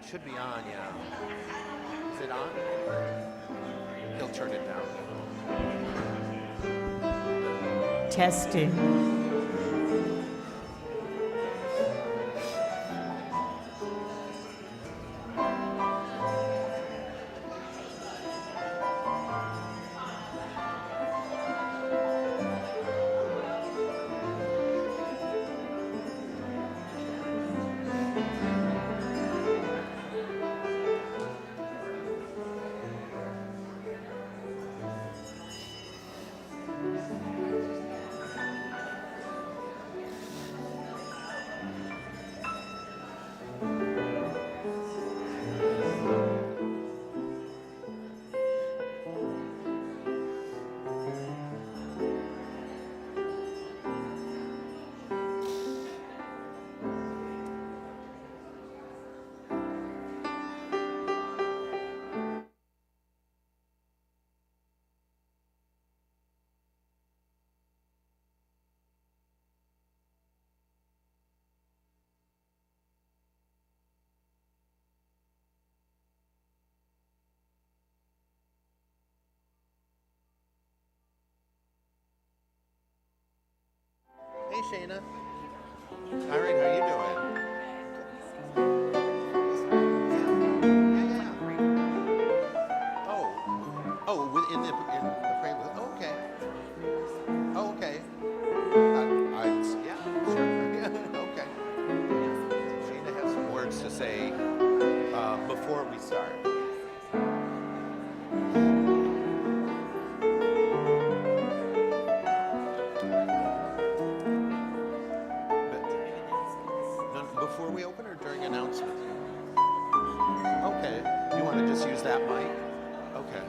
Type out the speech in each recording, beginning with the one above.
Should be on, yeah. Is it on? He'll turn it down. Testing. Hey, Shayna. All right, how you doing? Oh, in the frame. Oh, okay. Oh, okay. Yeah, sure. Yeah, okay. Shayna has some words to say before we start. Before we open or during announcements? Okay. You want to just use that mic? Okay.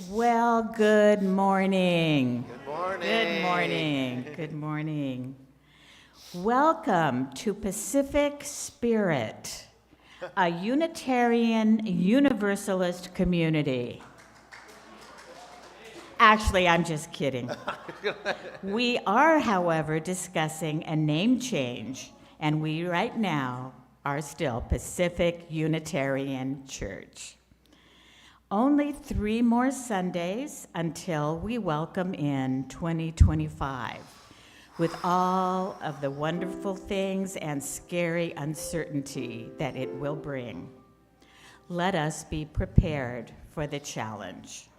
Well, good morning. Good morning. Good morning. Good morning. Welcome to Pacific Spirit, a Unitarian Universalist community. Actually, I'm just kidding. We are, however, discussing a name change, and we right now are still Pacific Unitarian Church. Only 3 more Sundays until we welcome in 2025 with all of the wonderful things and scary uncertainty that it will bring. Let us be prepared for the challenge.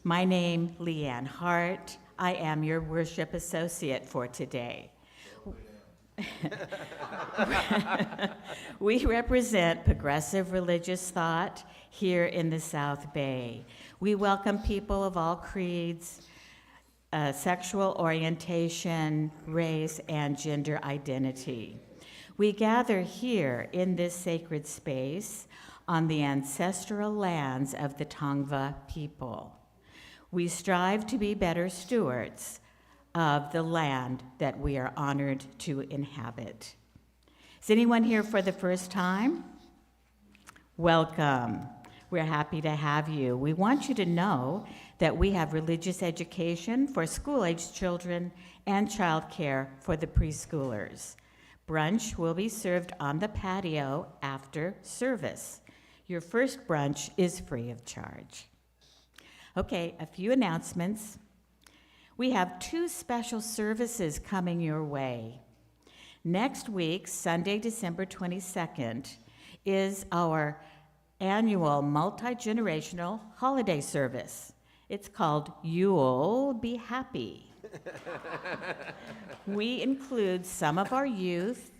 My name, Leanne Hart. I am your worship associate for today. We represent progressive religious thought here in the South Bay. We welcome people of all creeds, sexual orientation, race, and gender identity. We gather here in this sacred space on the ancestral lands of the Tongva people. We strive to be better stewards of the land that we are honored to inhabit. Is anyone here for the first time? Welcome. We're happy to have you. We want you to know that we have religious education for school-aged children and childcare for the preschoolers. Brunch will be served on the patio after service. Your first brunch is free of charge. Okay, a few announcements. We have 2 special services coming your way. Next week, Sunday, December 22nd, is our annual multi-generational holiday service. It's called You'll Be Happy. We include some of our youth.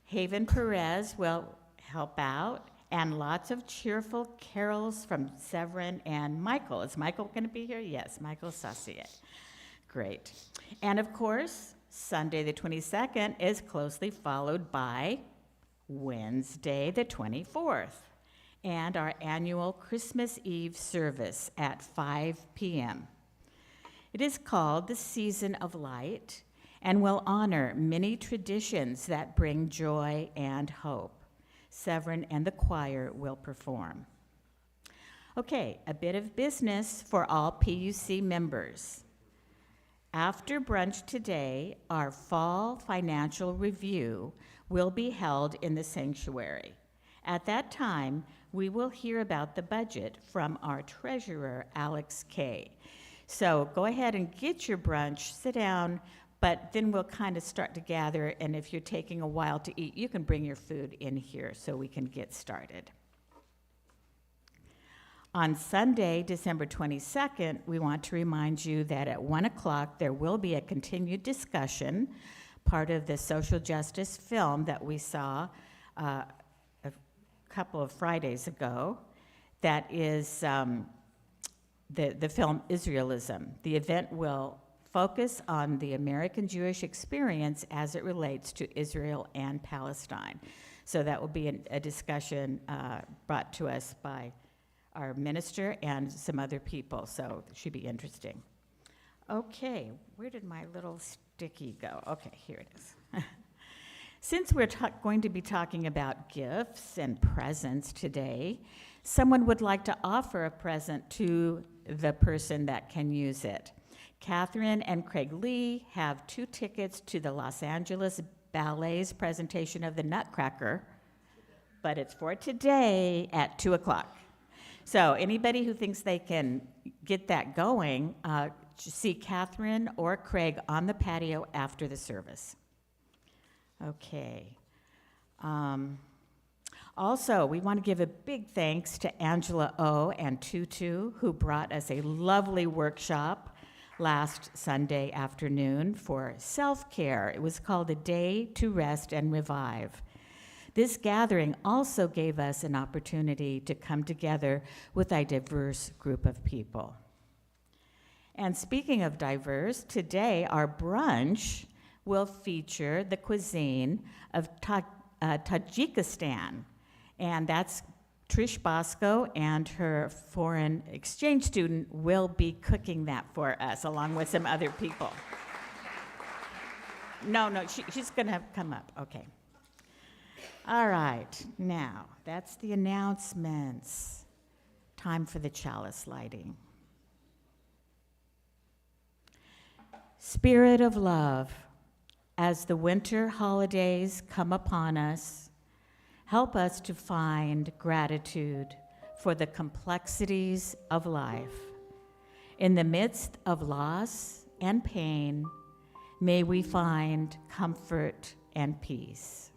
Haven Perez will help out, and lots of cheerful carols from Severin and Michael. Is Michael going to be here? Yes, Michael Saucier. Great. And of course, Sunday the 22nd is closely followed by Wednesday the 24th and our annual Christmas Eve service at 5 p.m. It is called the Season of Light and will honor many traditions that bring joy and hope. Severin and the choir will perform. Okay, a bit of business for all PUC members. After brunch today, our fall financial review will be held in the sanctuary. At that time, we will hear about the budget from our treasurer, Alex Kay. So go ahead and get your brunch, sit down, but then we'll kind of start to gather, and if you're taking a while to eat, you can bring your food in here so we can get started. On Sunday, December 22nd, we want to remind you that at 1 o'clock there will be a continued discussion, part of the social justice film that we saw a couple of Fridays ago, that is the film Israelism. The event will focus on the American Jewish experience as it relates to Israel and Palestine. So that will be a discussion brought to us by our minister and some other people, so it should be interesting. Okay, where did my little sticky go? Okay, here it is. Since we're going to be talking about gifts and presents today, someone would like to offer a present to the person that can use it. Catherine and Craig Lee have 2 tickets to the Los Angeles Ballet's presentation of the Nutcracker, but it's for today at 2 o'clock. So anybody who thinks they can get that going, see Catherine or Craig on the patio after the service. Okay. Also, we want to give a big thanks to Angela O and Tutu, who brought us a lovely workshop last Sunday afternoon for self-care. It was called A Day to Rest and Revive. This gathering also gave us an opportunity to come together with a diverse group of people. And speaking of diverse, today our brunch will feature the cuisine of Tajikistan. And that's Trish Bosco and her foreign exchange student will be cooking that for us, along with some other people. No, she's going to come up. Okay. All right, now, that's the announcements. Time for the chalice lighting. Spirit of love, as the winter holidays come upon us, help us to find gratitude for the complexities of life. In the midst of loss and pain, may we find comfort and peace.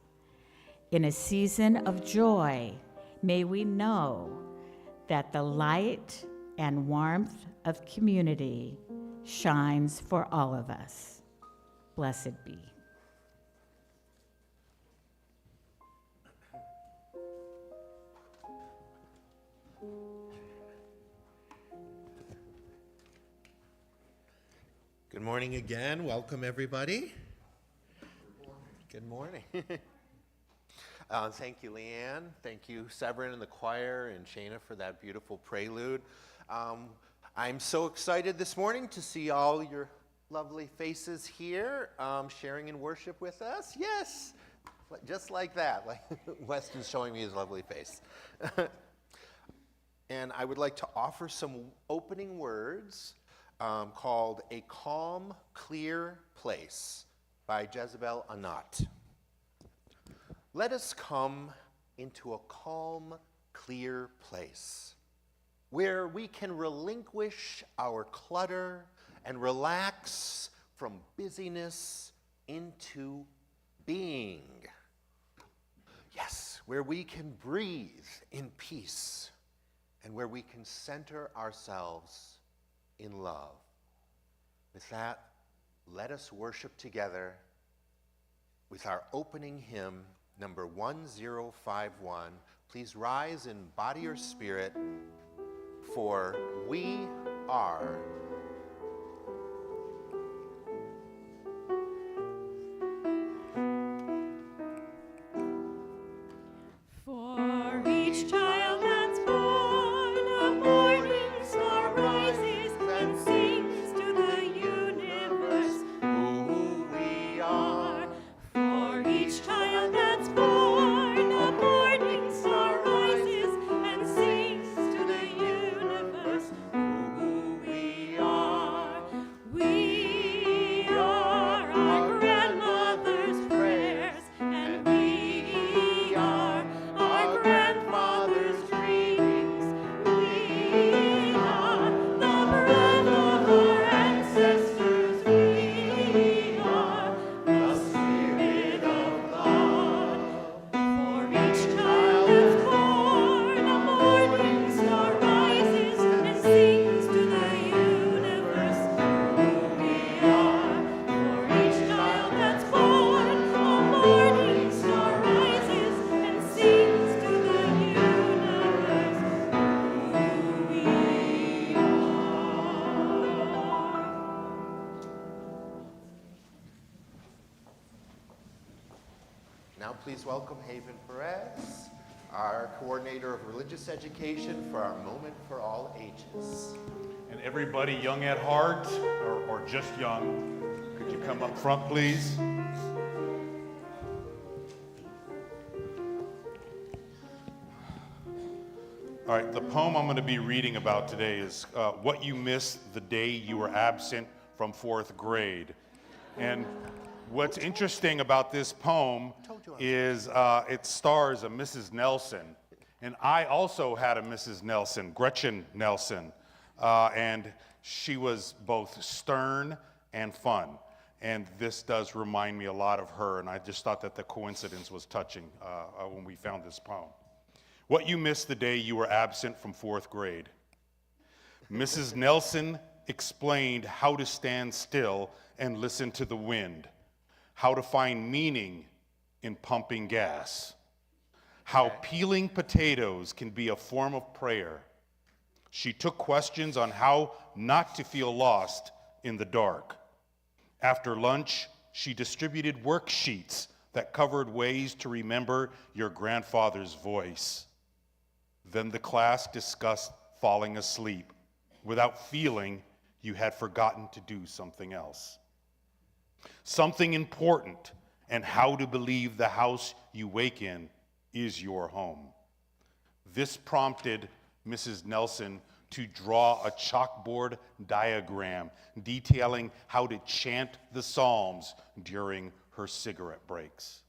In a season of joy, may we know that the light and warmth of community shines for all of us. Blessed be. Good morning again. Welcome, everybody. Good morning. Thank you, Leanne. Thank you, Severin and the choir, and Shana for that beautiful prelude. I'm so excited this morning to see all your lovely faces here, sharing in worship with us. Yes, just like that. Like Weston's showing me his lovely face. And I would like to offer some opening words called A Calm, Clear Place by Jezebel Anat. Let us come into a calm, clear place where we can relinquish our clutter and relax from busyness into being. Yes, where we can breathe in peace and where we can center ourselves in love. With that, let us worship together with our opening hymn, number 1051. Please rise in body or spirit for We Are. For each child that's born, a morning star rises and sings to the universe who we are. For each child that's born, a morning star rises and sings to the universe who we are. We are our grandmother's prayers, and we are our grandfather's dreams. We are the breath of our ancestors. We are the Spirit of God. For each child that's born, a morning star rises and sings to the universe who we are. For each child that's born, a morning star rises and sings to the universe who we are. Now please welcome Haven Perez, our coordinator of religious education, for our Moment for All Ages. And everybody young at heart, or just young, could you come up front, please? All right, the poem I'm going to be reading about today is What You Missed the Day You Were Absent from 4th Grade. And what's interesting about this poem is it stars a Mrs. Nelson. And I also had a Mrs. Nelson, Gretchen Nelson. And she was both stern and fun. And this does remind me a lot of her. And I just thought that the coincidence was touching when we found this poem. What you missed the day you were absent from 4th grade. Mrs. Nelson explained how to stand still and listen to the wind, how to find meaning in pumping gas, how peeling potatoes can be a form of prayer. She took questions on how not to feel lost in the dark. After lunch, she distributed worksheets that covered ways to remember your grandfather's voice. Then the class discussed falling asleep without feeling you had forgotten to do something else. Something important, and how to believe the house you wake in is your home. This prompted Mrs. Nelson to draw a chalkboard diagram detailing how to chant the Psalms during her cigarette breaks.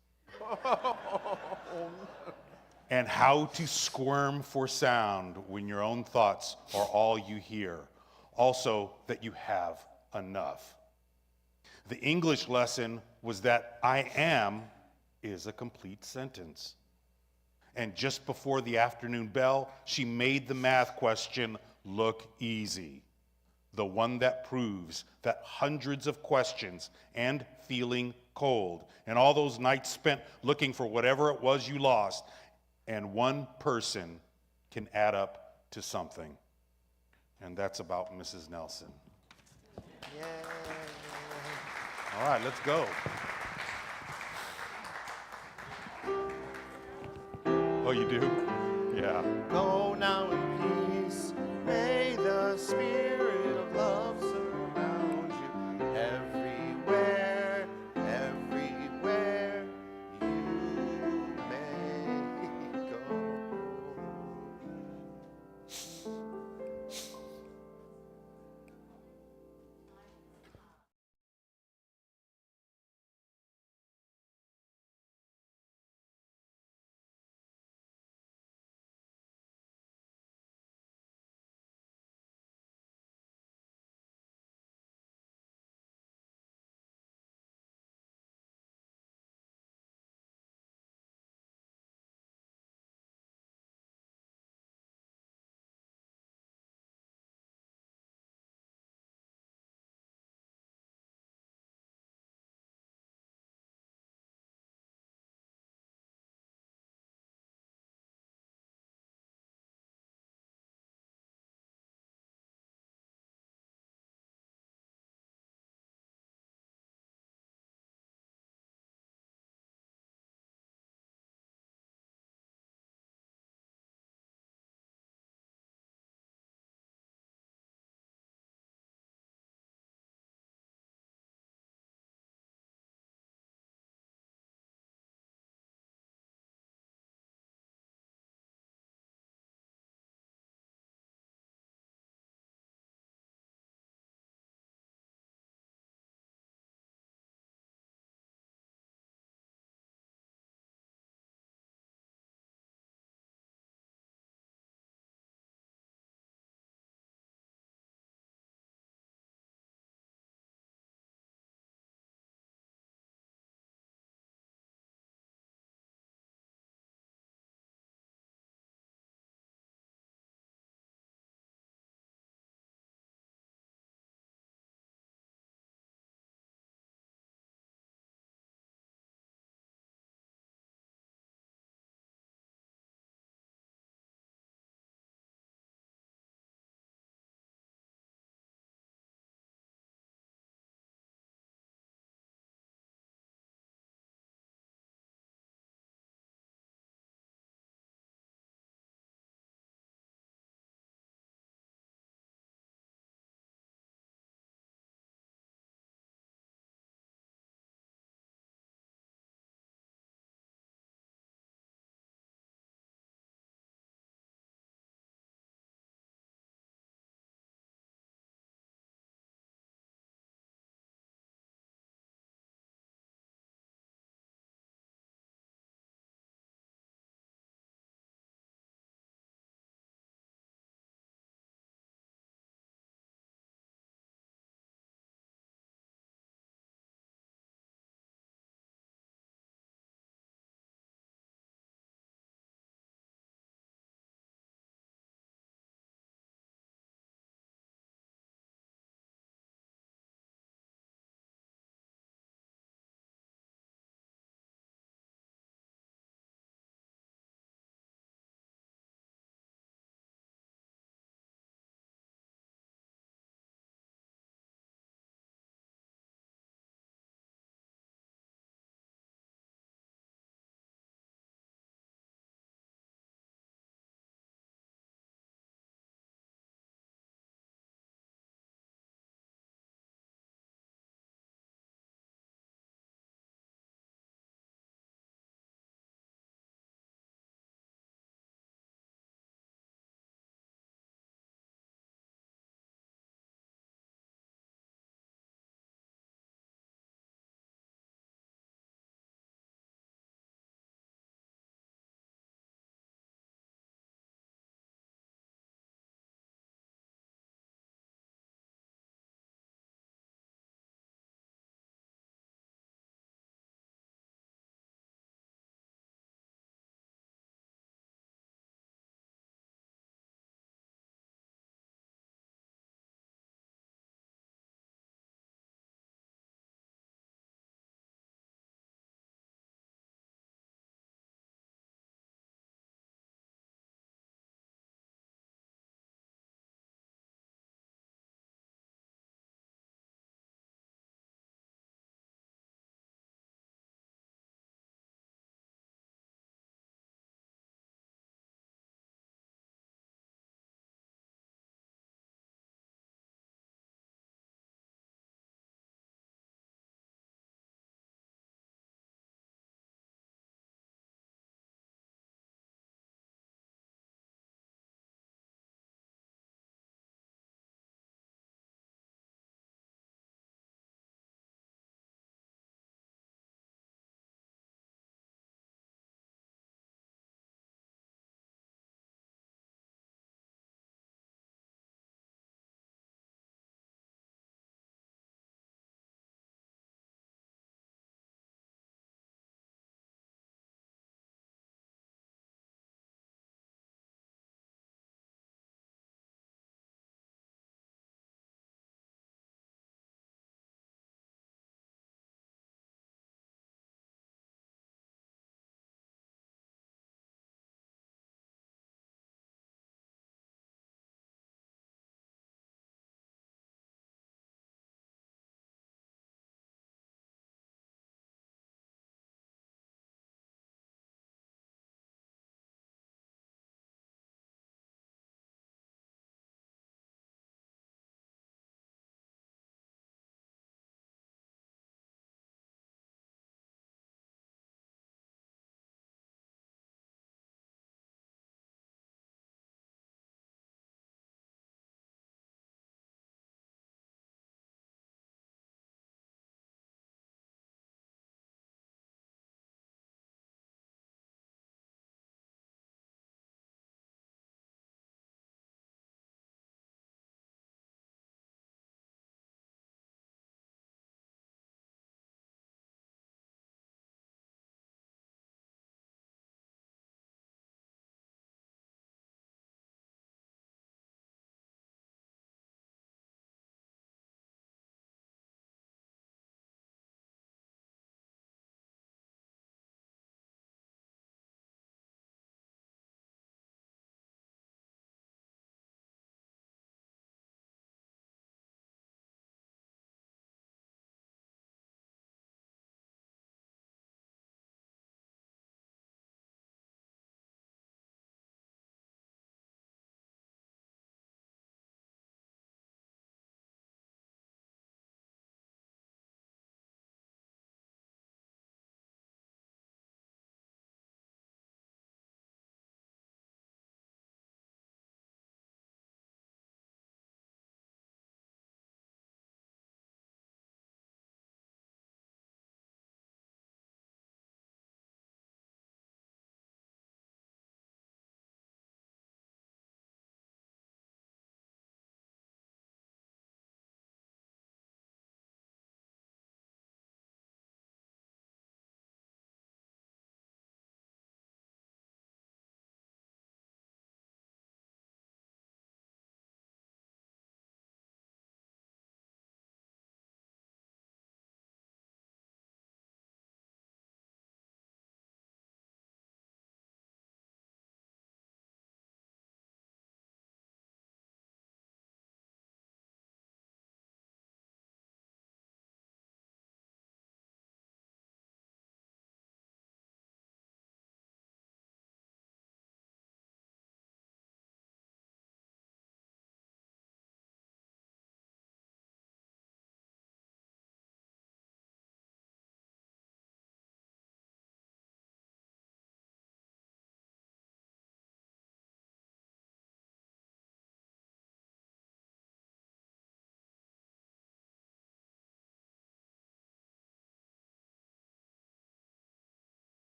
And how to squirm for sound when your own thoughts are all you hear. Also, that you have enough. The English lesson was that I am is a complete sentence. And just before the afternoon bell, she made the math question look easy. The one that proves that hundreds of questions and feeling cold, and all those nights spent looking for whatever it was you lost, and one person can add up to something. And that's about Mrs. Nelson. Yay. All right, let's go. Oh, you do? Yeah. Go now in peace. May the spirit of love surround you everywhere, everywhere you may go.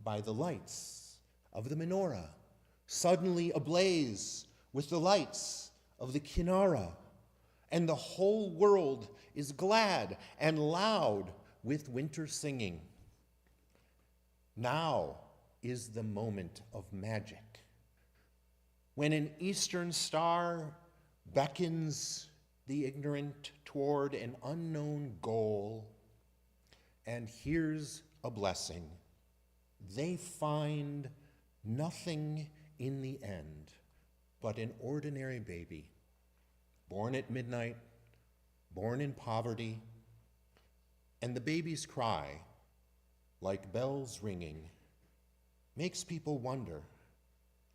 by the lights of the menorah, suddenly ablaze with the lights of the kinara, and the whole world is glad and loud with winter singing. Now is the moment of magic, when an eastern star beckons the ignorant toward an unknown goal, and here's a blessing. They find nothing in the end but an ordinary baby, born at midnight, born in poverty, and the baby's cry, like bells ringing, makes people wonder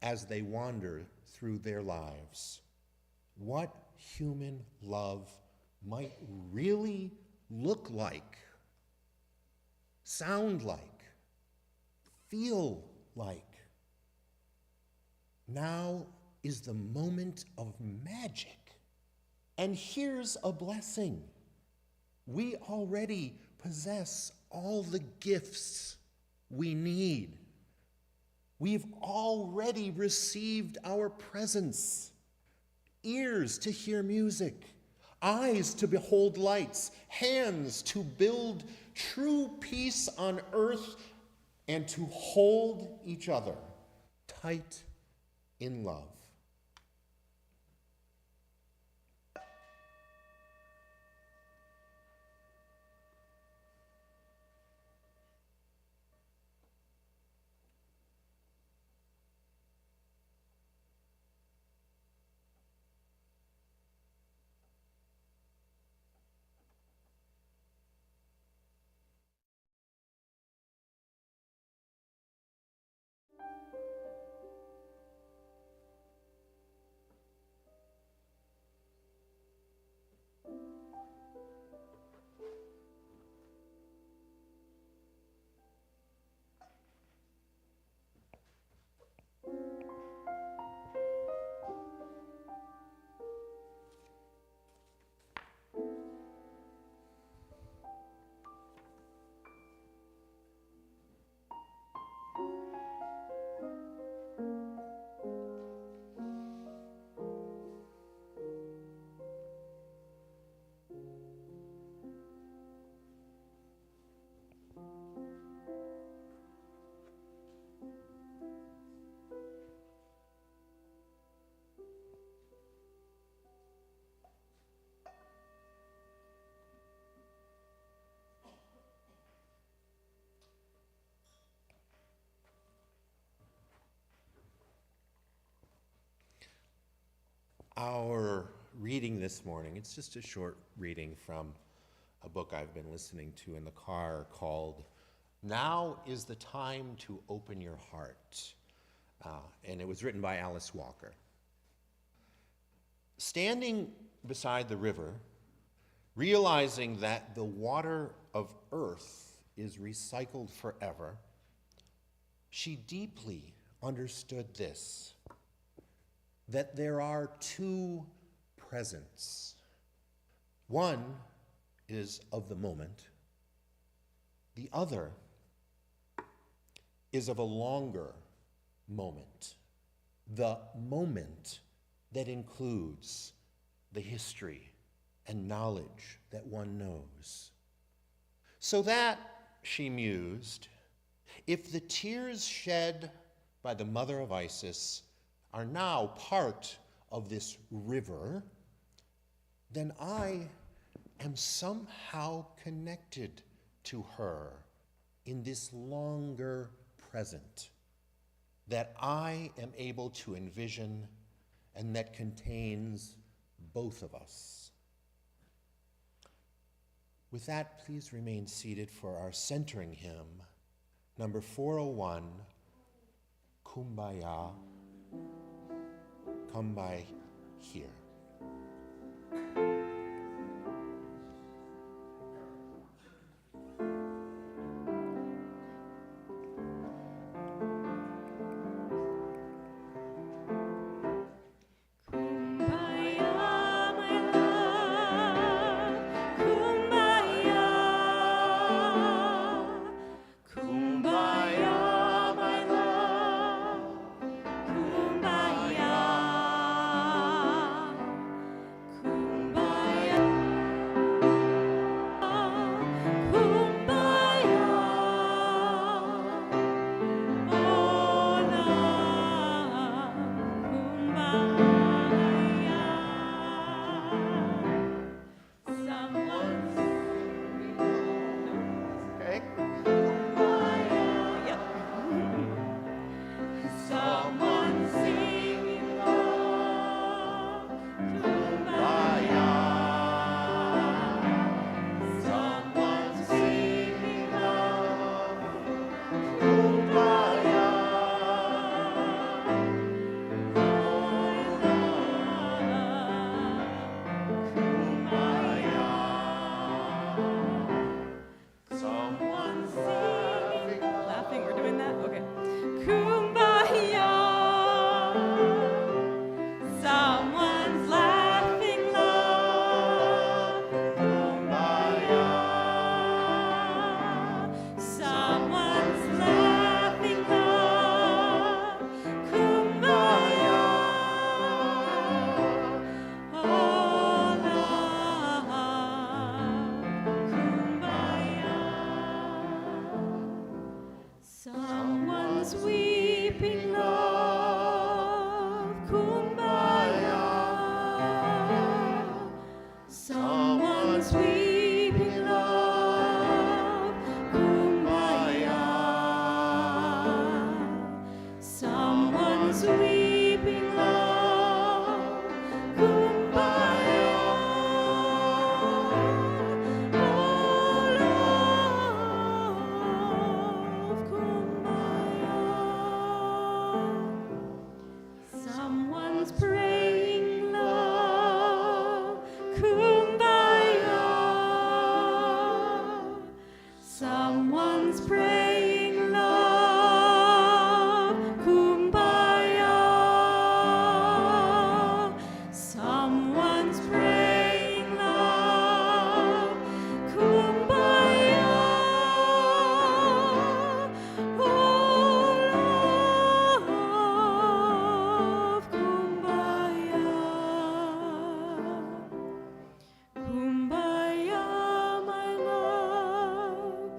as they wander through their lives what human love might really look like, sound like, feel like. Now is the moment of magic. And here's a blessing. We already possess all the gifts we need. We've already received our presents: ears to hear music, eyes to behold lights, hands to build true peace on earth, and to hold each other tight in love. Our reading this morning, it's just a short reading from a book I've been listening to in the car called Now is the Time to Open Your Heart. And it was written by Alice Walker. Standing beside the river, realizing that the water of earth is recycled forever, she deeply understood this: that there are two presents. One is of the moment. The other is of a longer moment. The moment that includes the history and knowledge that one knows. So that, she mused, if the tears shed by the mother of Isis are now part of this river, then I am somehow connected to her in this longer present that I am able to envision and that contains both of us. With that, please remain seated for our centering hymn, number 401, Kumbaya. Come by here. Kumbaya, Someone's weeping love, kumbaya. Someone's weeping love, kumbaya. Someone's weeping love, kumbaya. Oh, love, kumbaya. Someone's praying love, kumbaya. Someone's praying love, kumbaya. Someone's praying love, kumbaya. Oh, love, kumbaya. Kumbaya, my love,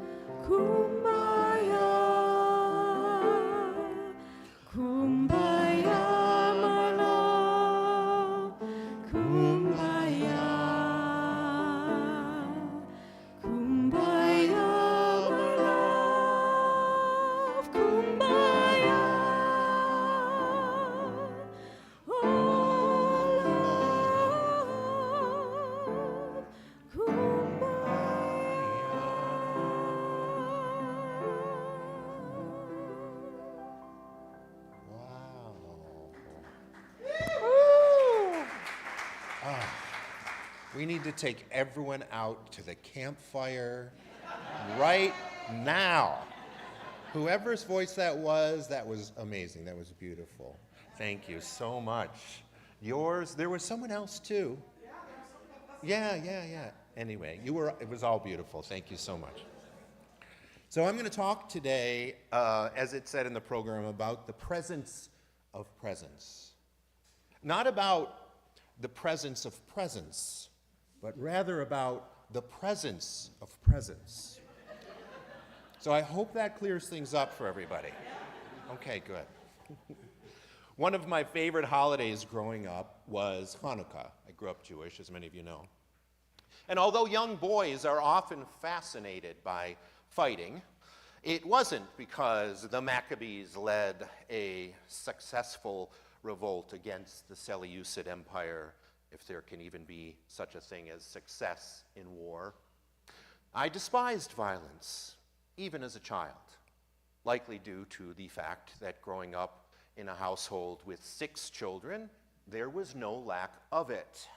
kumbaya. Kumbaya, my love, kumbaya. Kumbaya, my love, kumbaya. Oh, love, Wow. We need to take everyone out to the campfire right now. Whoever's voice that was amazing. That was beautiful. Thank you so much. Yours, there was someone else too. Yeah. Anyway, it was all beautiful. Thank you so much. So I'm going to talk today, as it said in the program, about the presence of presence. Not about the presence of presence, but rather about the presence of presence. So I hope that clears things up for everybody. Okay, good. One of my favorite holidays growing up was Hanukkah. I grew up Jewish, as many of you know. And although young boys are often fascinated by fighting, it wasn't because the Maccabees led a successful revolt against the Seleucid Empire, if there can even be such a thing as success in war. I despised violence, even as a child, likely due to the fact that growing up in a household with 6 children, there was no lack of it.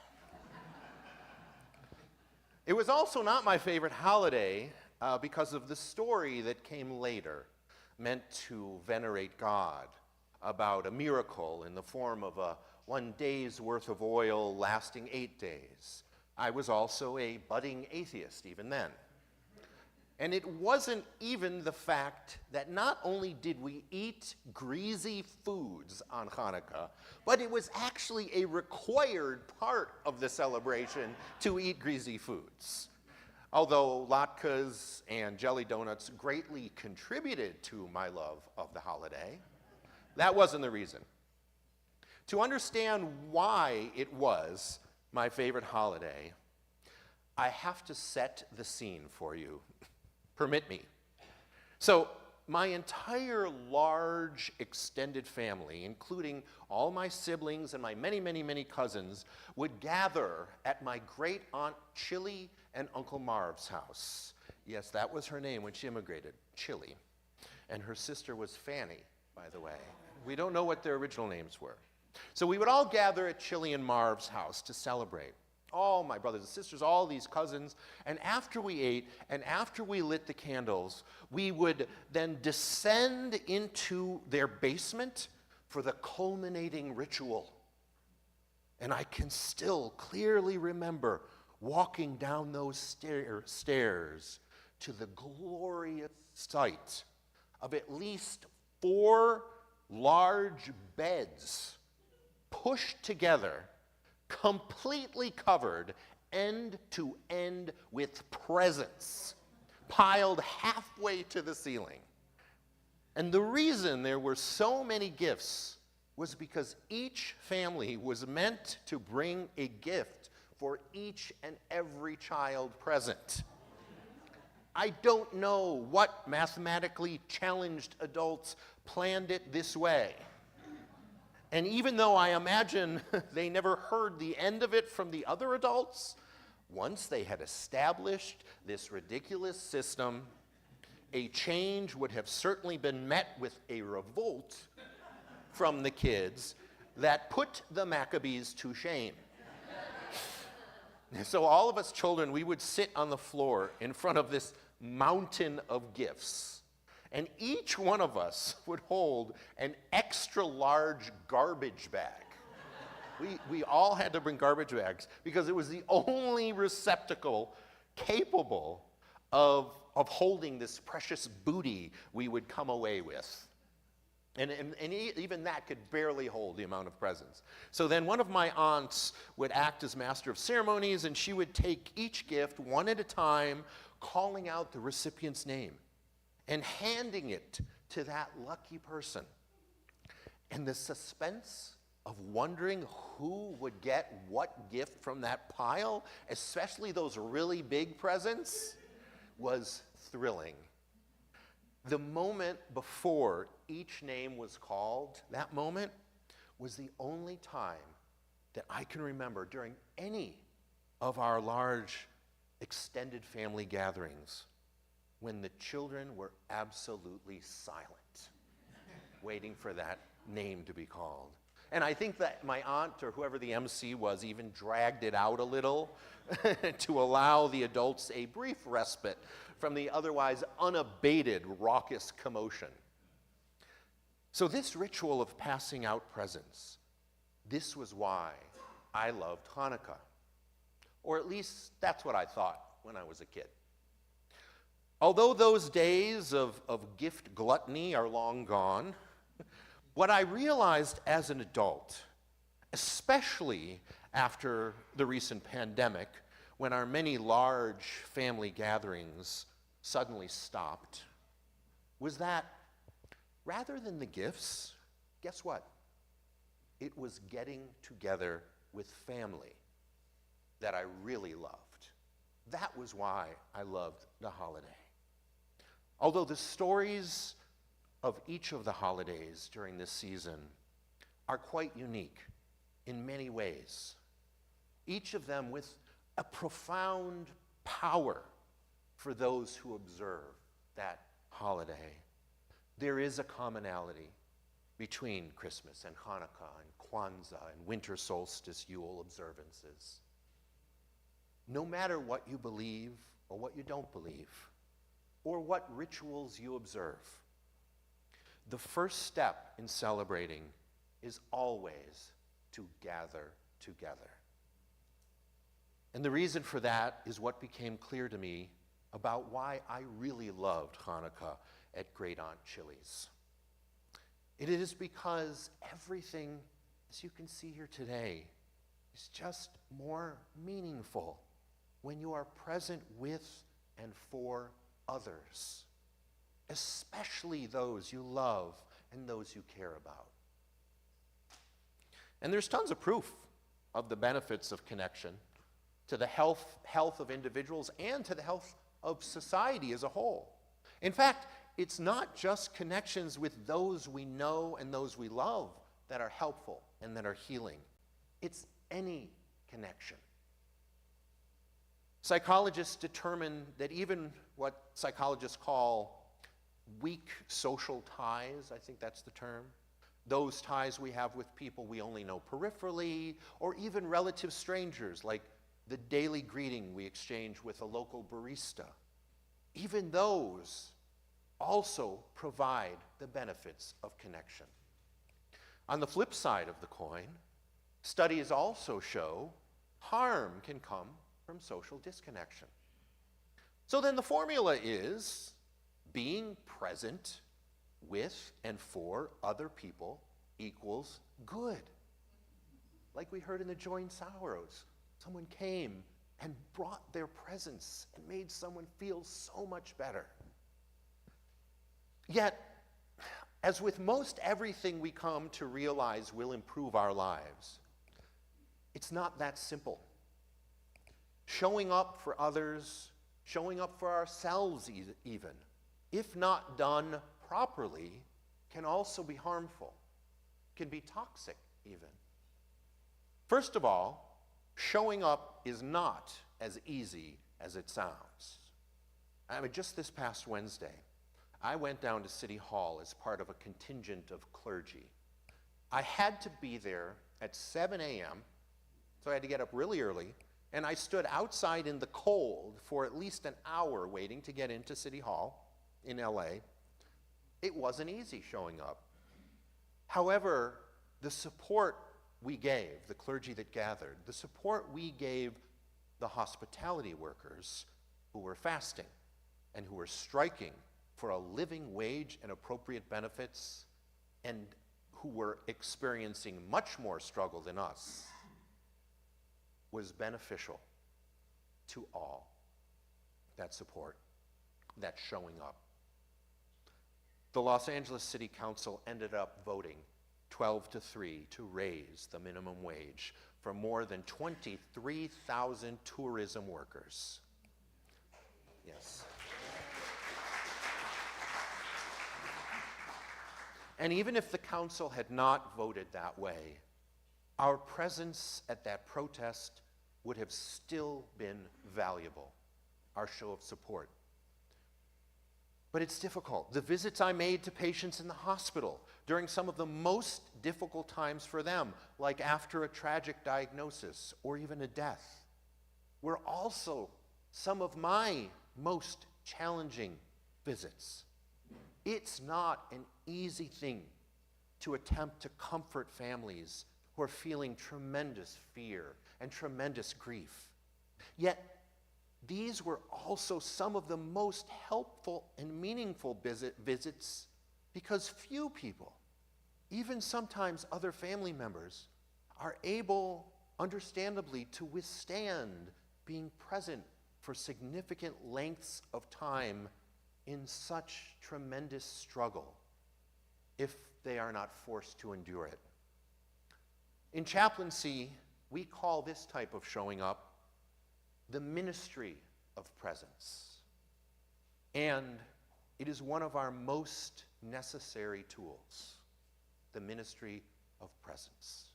It was also not my favorite holiday because of the story that came later, meant to venerate God, about a miracle in the form of a 1 day's worth of oil lasting 8 days. I was also a budding atheist even then. And it wasn't even the fact that not only did we eat greasy foods on Hanukkah, but it was actually a required part of the celebration to eat greasy foods. Although latkes and jelly donuts greatly contributed to my love of the holiday, that wasn't the reason. To understand why it was my favorite holiday, I have to set the scene for you. Permit me. So, my entire large extended family, including all my siblings and my many, many, many cousins, would gather at my great aunt Chili and Uncle Marv's house. Yes, that was her name when she immigrated, Chili. And her sister was Fanny, by the way. We don't know what their original names were. So we would all gather at Chili and Marv's house to celebrate. All my brothers and sisters, all these cousins. And after we ate and after we lit the candles, we would then descend into their basement for the culminating ritual. And I can still clearly remember walking down those stairs to the glorious sight of at least 4 large beds pushed together, completely covered end to end with presents, piled halfway to the ceiling. And the reason there were so many gifts was because each family was meant to bring a gift for each and every child present. I don't know what mathematically challenged adults planned it this way. And even though I imagine they never heard the end of it from the other adults, once they had established this ridiculous system, a change would have certainly been met with a revolt from the kids that put the Maccabees to shame. So all of us children, we would sit on the floor in front of this mountain of gifts, and each one of us would hold an extra large garbage bag. We all had to bring garbage bags because it was the only receptacle capable of holding this precious booty we would come away with. And even that could barely hold the amount of presents. So then one of my aunts would act as master of ceremonies, and she would take each gift one at a time, calling out the recipient's name and handing it to that lucky person. And the suspense of wondering who would get what gift from that pile, especially those really big presents, was thrilling. The moment before each name was called, that moment was the only time that I can remember during any of our large extended family gatherings when the children were absolutely silent, waiting for that name to be called. And I think that my aunt, or whoever the MC was, even dragged it out a little to allow the adults a brief respite from the otherwise unabated raucous commotion. So this ritual of passing out presents, this was why I loved Hanukkah. Or at least that's what I thought when I was a kid. Although those days of gift gluttony are long gone, what I realized as an adult, especially after the recent pandemic, when our many large family gatherings suddenly stopped, was that rather than the gifts, guess what? It was getting together with family that I really loved. That was why I loved the holiday. Although the stories of each of the holidays during this season are quite unique in many ways, each of them with a profound power for those who observe that holiday. There is a commonality between Christmas and Hanukkah and Kwanzaa and winter solstice Yule observances. No matter what you believe or what you don't believe, or what rituals you observe, the first step in celebrating is always to gather together. And the reason for that is what became clear to me about why I really loved Hanukkah at Great Aunt Chili's. It is because everything, as you can see here today, is just more meaningful when you are present with and for others, especially those you love and those you care about. And there's tons of proof of the benefits of connection to the health of individuals and to the health of society as a whole. In fact, it's not just connections with those we know and those we love that are helpful and that are healing. It's any connection. Psychologists determine that even what psychologists call weak social ties, I think that's the term, those ties we have with people we only know peripherally, or even relative strangers, like the daily greeting we exchange with a local barista, even those also provide the benefits of connection. On the flip side of the coin, studies also show harm can come from social disconnection. So then the formula is being present with and for other people equals good. Like we heard in the Join Sorrows, someone came and brought their presence and made someone feel so much better. Yet, As with most everything we come to realize will improve our lives, it's not that simple. Showing up for others, showing up for ourselves even, if not done properly, can also be harmful, can be toxic even. First of all, showing up is not as easy as it sounds. I mean, just this past Wednesday, I went down to City Hall as part of a contingent of clergy. I had to be there at 7 a.m., so I had to get up really early, and I stood outside in the cold for at least an hour waiting to get into City Hall in LA. It wasn't easy showing up. However, the support we gave, the clergy that gathered, the support we gave the hospitality workers who were fasting and who were striking for a living wage and appropriate benefits, and who were experiencing much more struggle than us, was beneficial to all. That support, that showing up. The Los Angeles City Council ended up voting 12-3 to raise the minimum wage for more than 23,000 tourism workers. Yes. And even if the council had not voted that way, our presence at that protest would have still been valuable, our show of support. But it's difficult. The visits I made to patients in the hospital during some of the most difficult times for them, like after a tragic diagnosis or even a death, were also some of my most challenging visits. It's not an easy thing to attempt to comfort families who are feeling tremendous fear and tremendous grief. Yet, these were also some of the most helpful and meaningful visits, because few people, even sometimes other family members, are able, understandably, to withstand being present for significant lengths of time in such tremendous struggle if they are not forced to endure it. In chaplaincy, we call this type of showing up the ministry of presence. And it is one of our most necessary tools, the ministry of presence.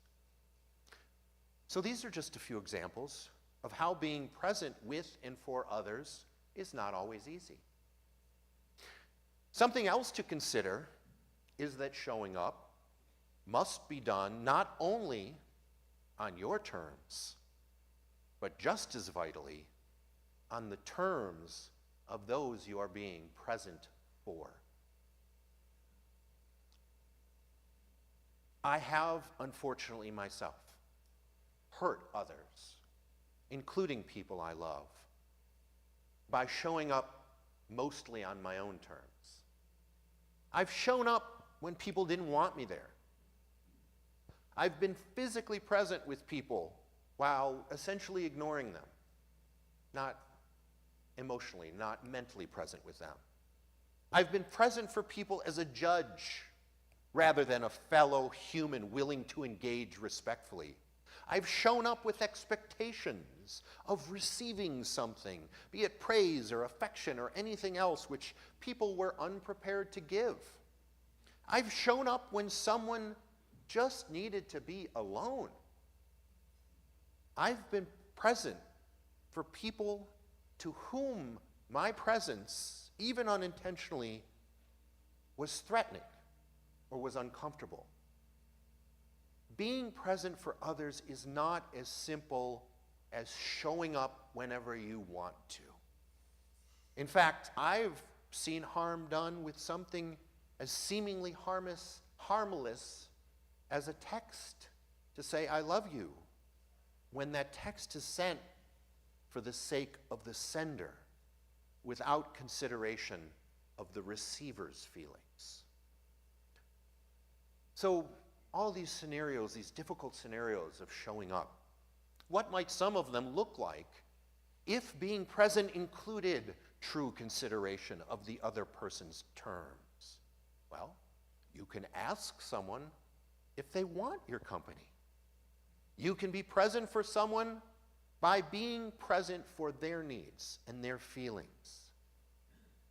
So these are just a few examples of how being present with and for others is not always easy. Something else to consider is that showing up must be done not only on your terms, but just as vitally, on the terms of those you are being present for. I have, unfortunately myself, hurt others, including people I love, by showing up mostly on my own terms. I've shown up when people didn't want me there. I've been physically present with people while essentially ignoring them, not emotionally, not mentally present with them. I've been present for people as a judge rather than a fellow human willing to engage respectfully. I've shown up with expectations of receiving something, be it praise or affection or anything else which people were unprepared to give. I've shown up when someone just needed to be alone. I've been present for people to whom my presence, even unintentionally, was threatening or was uncomfortable. Being present for others is not as simple as showing up whenever you want to. In fact, I've seen harm done with something as seemingly harmless as a text to say, "I love you," when that text is sent for the sake of the sender without consideration of the receiver's feelings. So, all these scenarios, these difficult scenarios of showing up, what might some of them look like if being present included true consideration of the other person's terms? Well, You can ask someone if they want your company. You can be present for someone by being present for their needs and their feelings.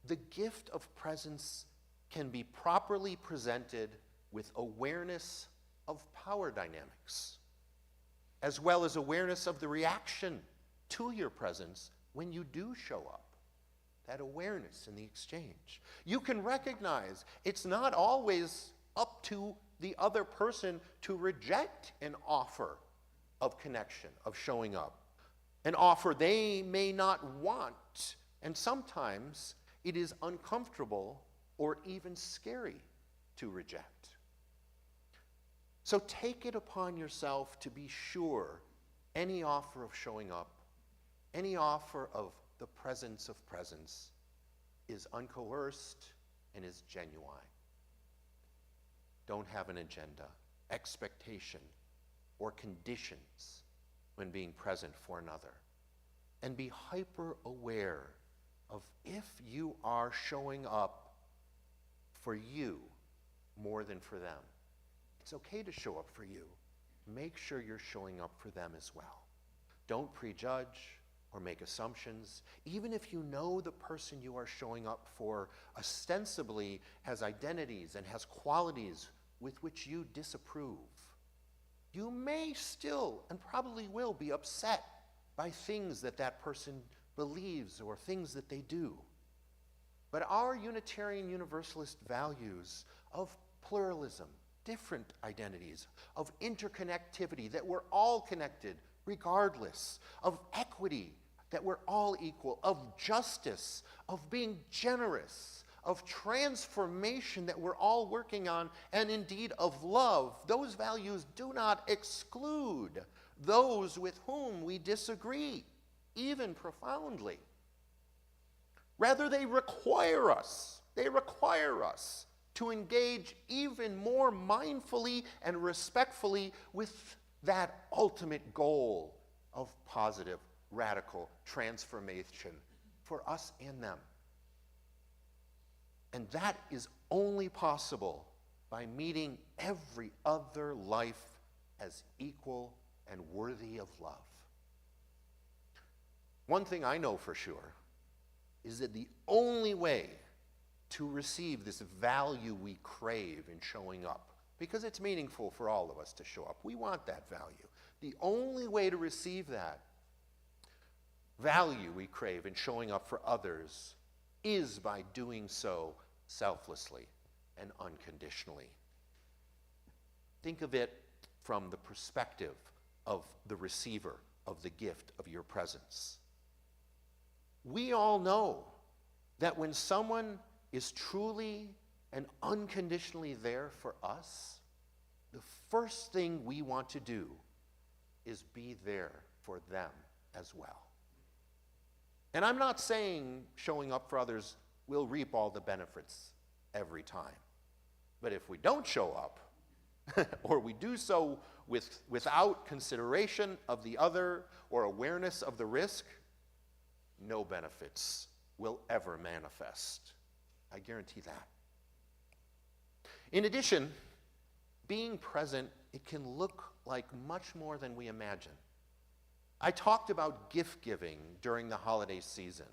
The gift of presence can be properly presented with awareness of power dynamics, as well as awareness of the reaction to your presence when you do show up. That awareness in the exchange. You can recognize it's not always up to the other person to reject an offer of connection, of showing up. An offer they may not want, and sometimes it is uncomfortable or even scary to reject. So take it upon yourself to be sure any offer of showing up, any offer of the presence of presence is uncoerced and is genuine. Don't have an agenda, expectation, or conditions when being present for another. And be hyper aware of if you are showing up for you more than for them. It's okay to show up for you. Make sure you're showing up for them as well. Don't prejudge or make assumptions. Even if you know the person you are showing up for ostensibly has identities and has qualities with which you disapprove, you may still and probably will be upset by things that that person believes or things that they do. But our Unitarian Universalist values of pluralism, different identities, of interconnectivity, that we're all connected regardless, of equity, that we're all equal, of justice, of being generous, of transformation that we're all working on, and indeed of love. Those values do not exclude those with whom we disagree, even profoundly. Rather, they require us to engage even more mindfully and respectfully with that ultimate goal of positive, radical transformation for us and them. And that is only possible by meeting every other life as equal and worthy of love. One thing I know for sure is that the only way to receive this value we crave in showing up, because it's meaningful for all of us to show up, we want that value. The only way to receive that value we crave in showing up for others is by doing so selflessly and unconditionally. Think of it from the perspective of the receiver of the gift of your presence. We all know that when someone is truly and unconditionally there for us, the first thing we want to do is be there for them as well. And I'm not saying showing up for others will reap all the benefits every time. But if we don't show up, or we do so without consideration of the other or awareness of the risk, no benefits will ever manifest. I guarantee that. In addition, being present, it can look like much more than we imagine. I talked about gift giving during the holiday season.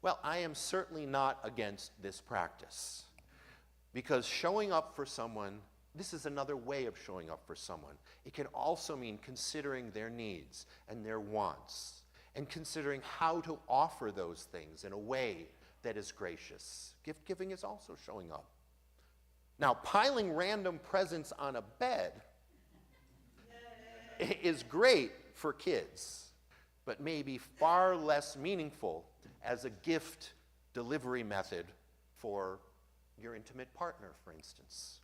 Well, I am certainly not against this practice, because showing up for someone, this is another way of showing up for someone. It can also mean considering their needs and their wants, and considering how to offer those things in a way that is gracious. Gift giving is also showing up. Now, piling random presents on a bed is great for kids, but maybe far less meaningful as a gift delivery method for your intimate partner, for instance.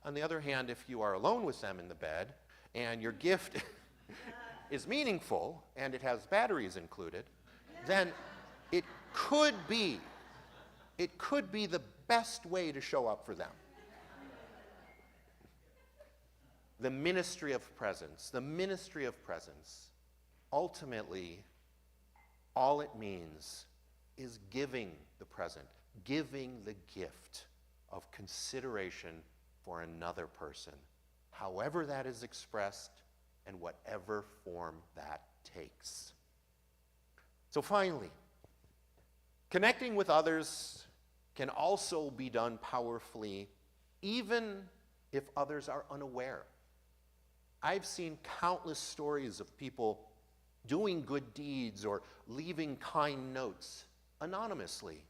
On the other hand, if you are alone with them in the bed and your gift is meaningful and it has batteries included, then it could be the best way to show up for them. The ministry of presence, ultimately, all it means is giving the present, giving the gift of consideration for another person, however that is expressed and whatever form that takes. So finally, connecting with others can also be done powerfully, even if others are unaware. I've seen countless stories of people doing good deeds or leaving kind notes anonymously.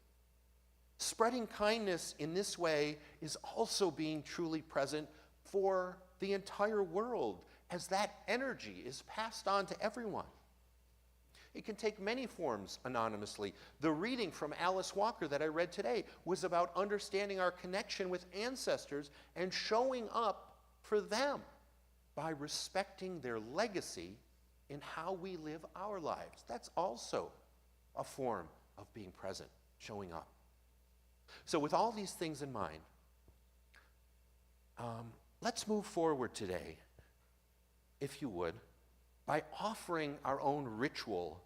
Spreading kindness in this way is also being truly present for the entire world, as that energy is passed on to everyone. It can take many forms anonymously. The reading from Alice Walker that I read today was about understanding our connection with ancestors and showing up for them by respecting their legacy in how we live our lives. That's also a form of being present, showing up. So with all these things in mind, let's move forward today, if you would, by offering our own ritual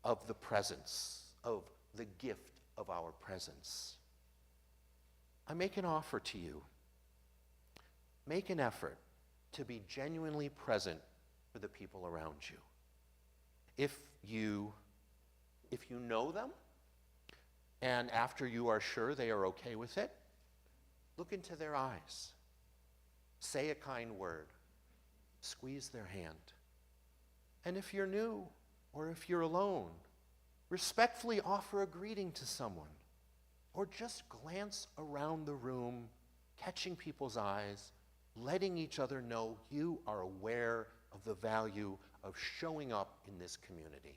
of the presence, of the gift of our presence. I make an offer to you. Make an effort to be genuinely present for the people around you. If you know them, and after you are sure they are okay with it, look into their eyes. Say a kind word. Squeeze their hand. And if you're new, or if you're alone, respectfully offer a greeting to someone, or just glance around the room, catching people's eyes, letting each other know you are aware of the value of showing up in this community.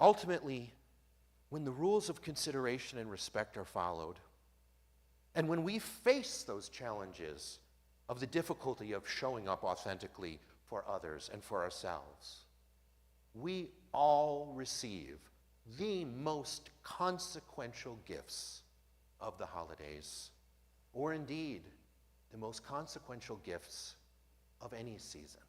Ultimately, when the rules of consideration and respect are followed, and when we face those challenges of the difficulty of showing up authentically for others and for ourselves, we all receive the most consequential gifts of the holidays, or indeed, the most consequential gifts of any season.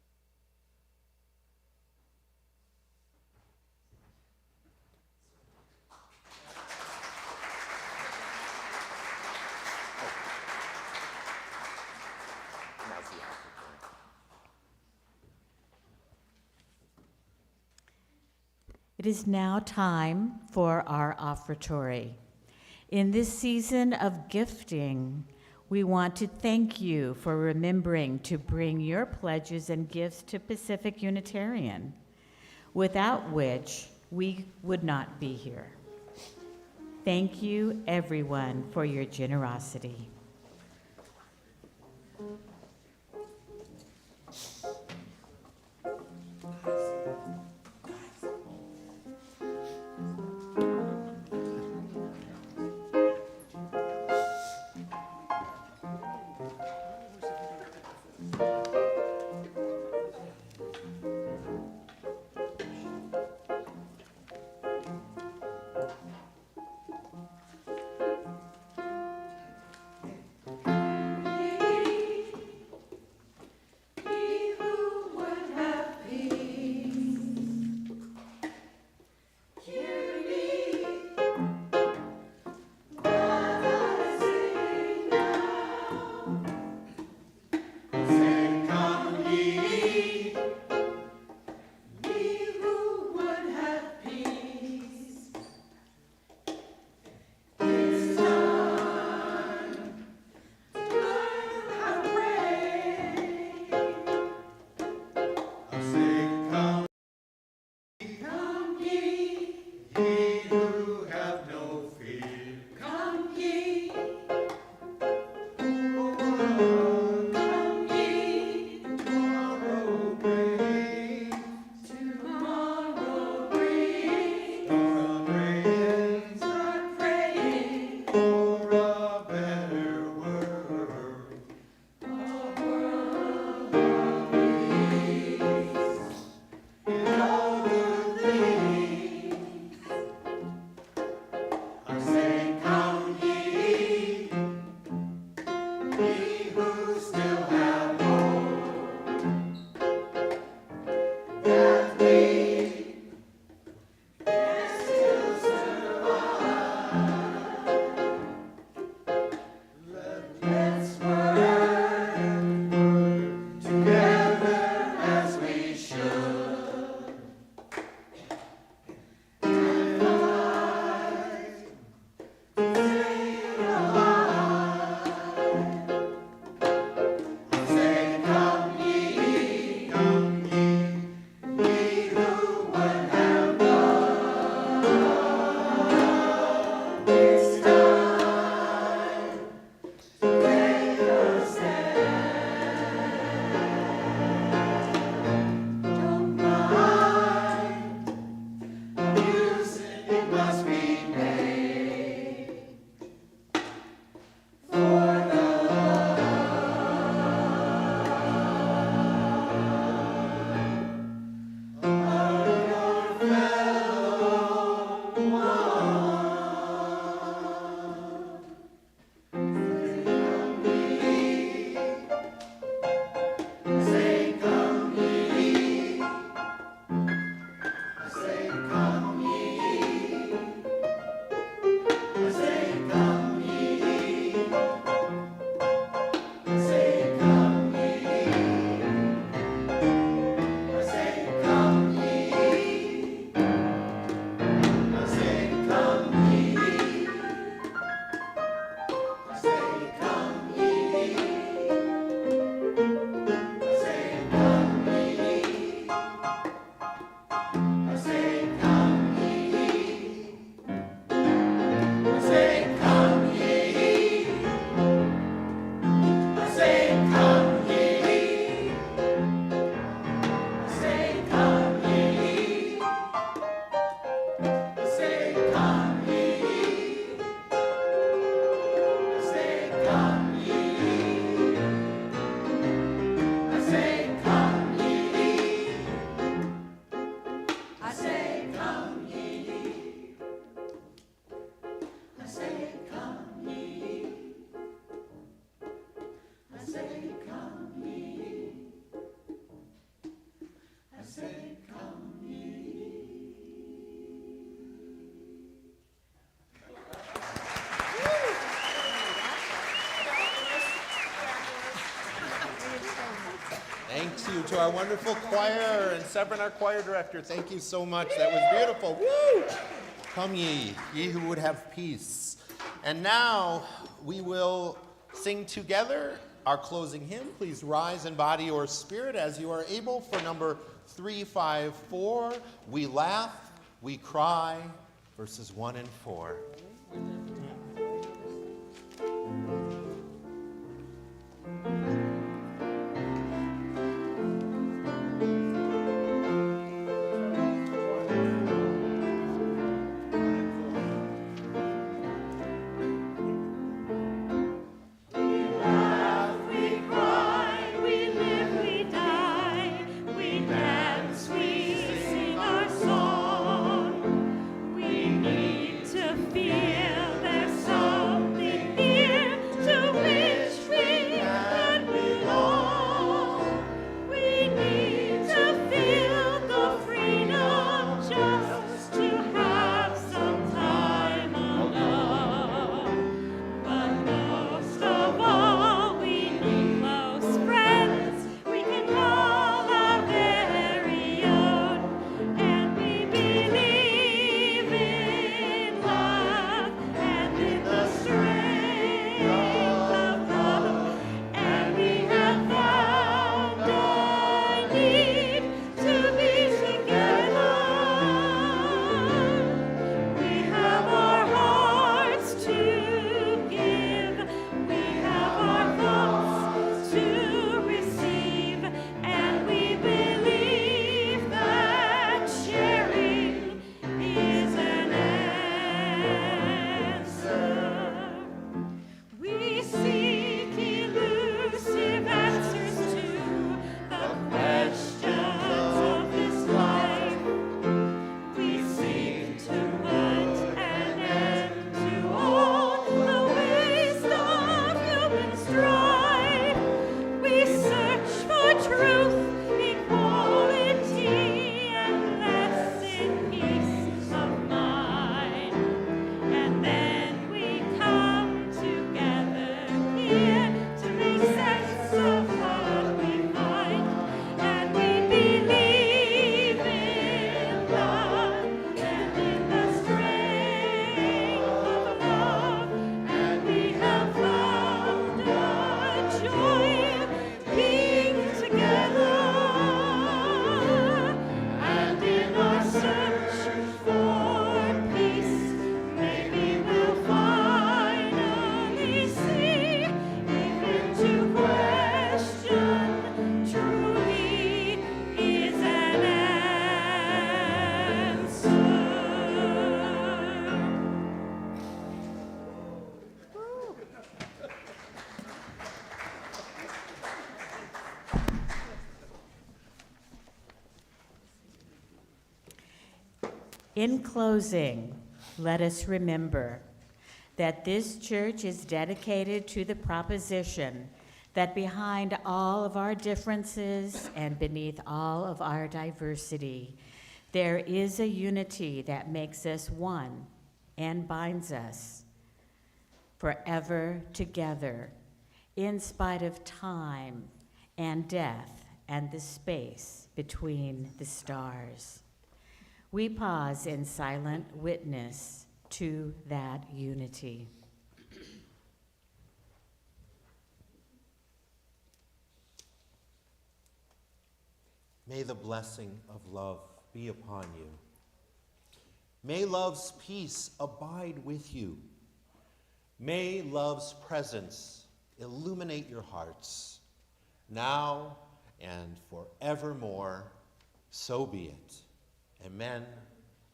It is now time for our offertory. In this season of gifting, we want to thank you for remembering to bring your pledges and gifts to Pacific Unitarian, without which we would not be here. Thank you, everyone, for your generosity. thanks to you, to our wonderful choir and Severin, our choir director. Thank you so much. That was beautiful. Woo! Come ye, ye who would have peace. And now we will sing together our closing hymn. Please rise in body or spirit as you are able for number 354. We laugh, we cry, verses 1 and 4. In closing, let us remember that this church is dedicated to the proposition that behind all of our differences and beneath all of our diversity, there is a unity that makes us one and binds us forever together, in spite of time and death and the space between the stars. We pause in silent witness to that unity. May the blessing of love be upon you. May love's peace abide with you. May love's presence illuminate your hearts, now and forevermore. So be it. Amen.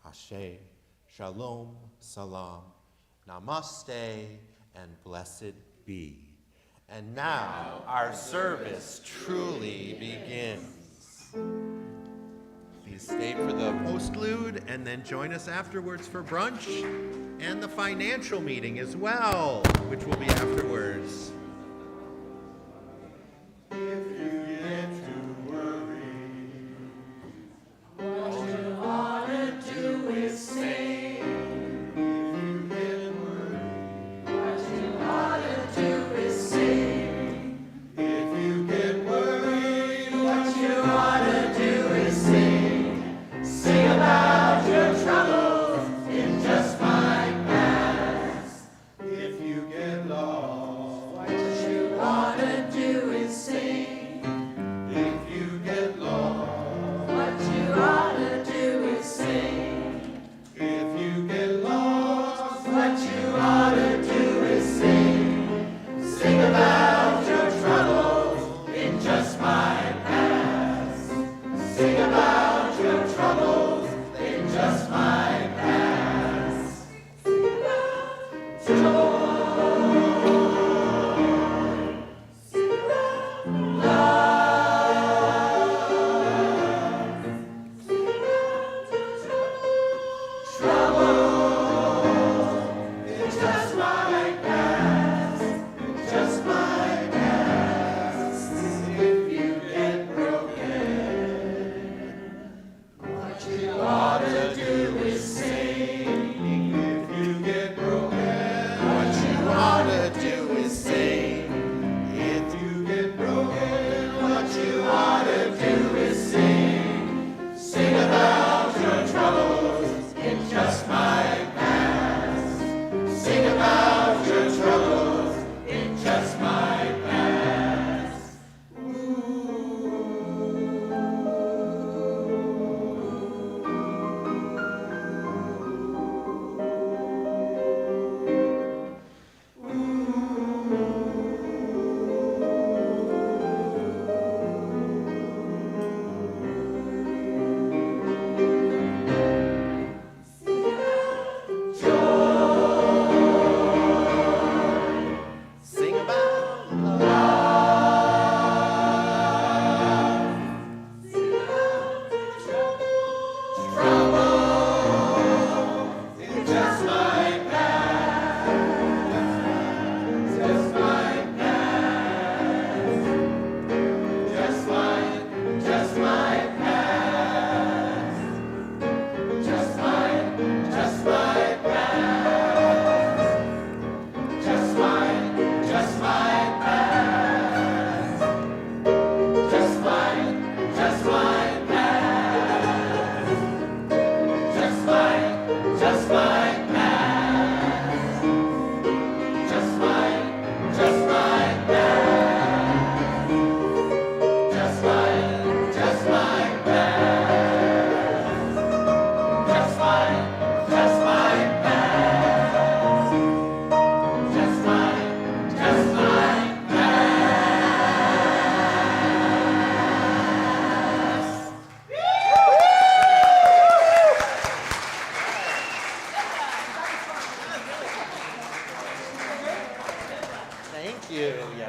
Ashe. Shalom. Salam. Namaste. And blessed be. And now our service truly begins. Please stay for the postlude and then join us afterwards for brunch and the financial meeting as well, which will be afterwards. If you get worried, what you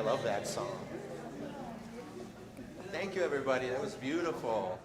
love that song. Thank you, everybody. That was beautiful.